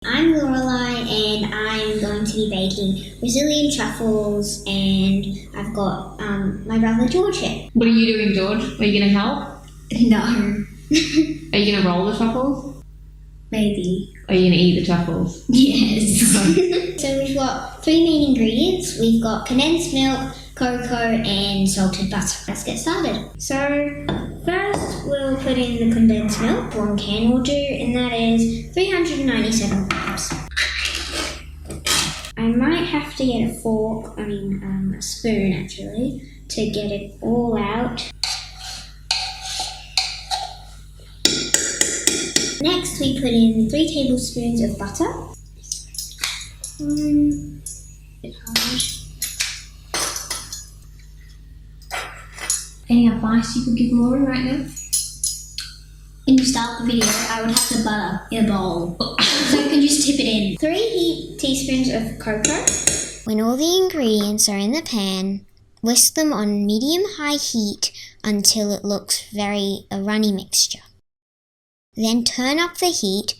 I'm Lorelei and I'm going to be baking Brazilian truffles, and I've got my brother George here. What are you doing, George? Are you going to help? No. Are you going to roll the truffles? Maybe. Are you going to eat the truffles? Yes. So we've got three main ingredients. We've got condensed milk, cocoa and salted butter. Let's get started. So first we'll put in the condensed milk. 1 can will do, and that is 397 grams. I might have to get a a spoon actually, to get it all out. Next we put in 3 tablespoons of butter. Bit hard. Any advice you could give Laura right now? When you start the video, I would have the butter in a bowl. So you can just tip it in. 3 heaped teaspoons of cocoa. When all the ingredients are in the pan, whisk them on medium-high heat until it looks a runny mixture. Then turn up the heat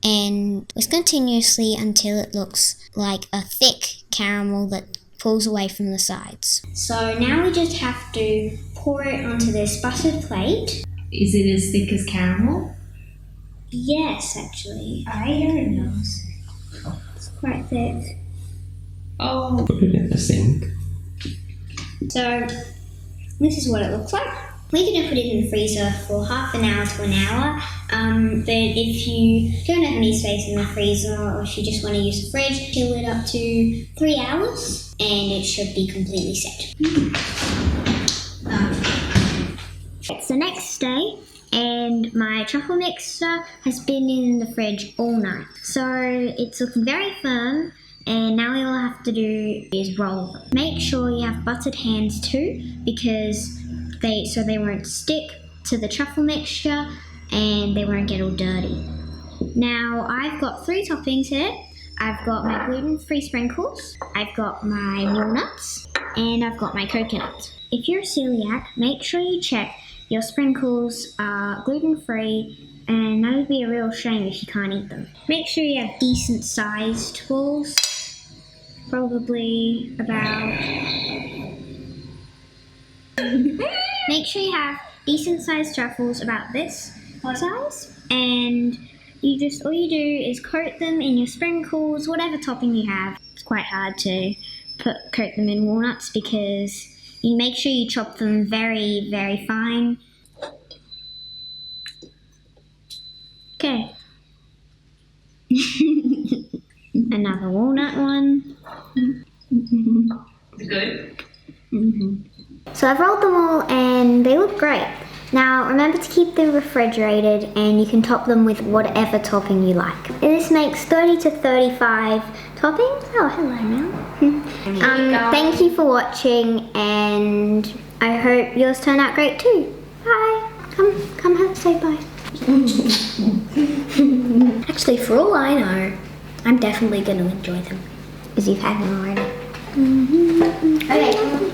and whisk continuously until it looks like a thick caramel that pulls away from the sides. So now we just have to pour it onto this buttered plate. Is it as thick as caramel? Yes, actually. I don't know. It's quite thick. Oh. Put it in the sink. So this is what it looks like. We're going to put it in the freezer for half an hour to an hour. But if you don't have any space in the freezer, or if you just want to use the fridge, chill it up to 3 hours and it should be completely set. It's the next day and my truffle mixture has been in the fridge all night. So it's looking very firm, and now all I have to do is roll them. Make sure you have buttered hands too, because they won't stick to the truffle mixture and they won't get all dirty. Now I've got 3 toppings here. I've got my gluten-free sprinkles, I've got my walnuts, and I've got my coconut. If you're a celiac, make sure you check your sprinkles are gluten-free, and that would be a real shame if you can't eat them. Make sure you have decent sized balls, probably about... Make sure you have decent sized truffles about this size, and all you do is coat them in your sprinkles, whatever topping you have. It's quite hard to coat them in walnuts because you make sure you chop them very, very fine. Okay. Another walnut one. Good. So I've rolled them all and they look great. Now remember to keep them refrigerated, and you can top them with whatever topping you like. And this makes 30 to 35 toppings. Oh, hello now. Thank you for watching, and I hope yours turn out great too. Bye. Come say bye. Actually, for all I know, I'm definitely going to enjoy them, because you've had them already. Okay.